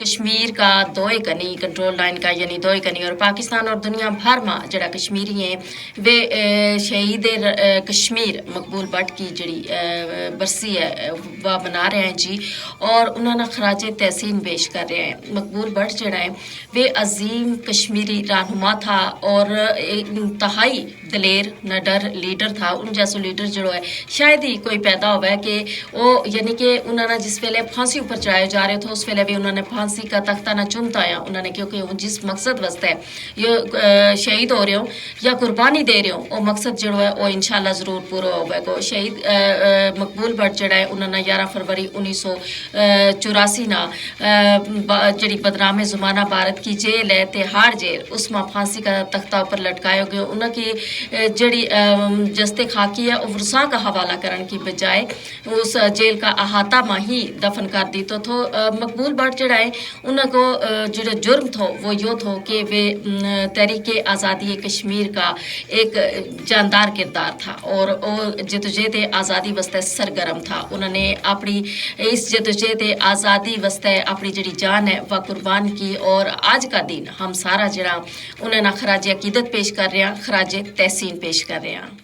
کشمیر کا دوئے کنی control line کا یعنی دوئے کنی اور پاکستان اور دنیا بھر میں جڑا کشمیری ہیں وہ شہید کشمیر مقبول بٹ کی جڑی برسی ہے وہ منا رہے ہیں جی، اور انہوں نے خراج تحسین پیش کر رہے ہیں۔ مقبول بٹ جڑا ہے وہ عظیم کشمیری رہنما تھا اور انتہائی دلیر نڈر لیڈر تھا۔ ان جیسا لیڈر جو ہے شاید ہی کوئی پیدا ہوا ہے کہ وہ یعنی کہ انہوں نے جس ویلے پھانسی اوپر چڑھائے جا رہے تھے اس ویلے بھی انہوں نے پھانسی کا تختہ نہ چنتا ہے انہوں نے، کیونکہ وہ جس مقصد واسطے یہ شہید ہو رہے ہوں یا قربانی دے رہے ہوں وہ مقصد جو ہے وہ انشاءاللہ ضرور پورا ہوئے گا۔ شہید مقبول بٹ جڑا ہے انہوں نے 11 فروری 1984 نا جڑی بدنام زمانہ بھارت کی جیل ہے تہاڑ جیل اس میں پھانسی کا تختہ اوپر لٹکایا گیا۔ انہوں کی جڑی جستے خاکی ہے ورثاء کا حوالہ کرنے کی بجائے اس جیل کا احاطہ میں ہی دفن کر دی تو مقبول بٹ جڑا ہے انہوں کو جو جرم تھو وہ یہ تھو کہ وہ تحریک آزادی کشمیر کا ایک جاندار کردار تھا اور وہ جدوجہد آزادی واسطے سرگرم تھا۔ انہوں نے اپنی اس جدوجہد آزادی واسطے اپنی جڑی جان ہے وہ قربان کی اور آج کا دن ہم سارا جڑا انہیں خراج عقیدت پیش کر رہے ہیں، خراج تحسین پیش کر رہے ہیں۔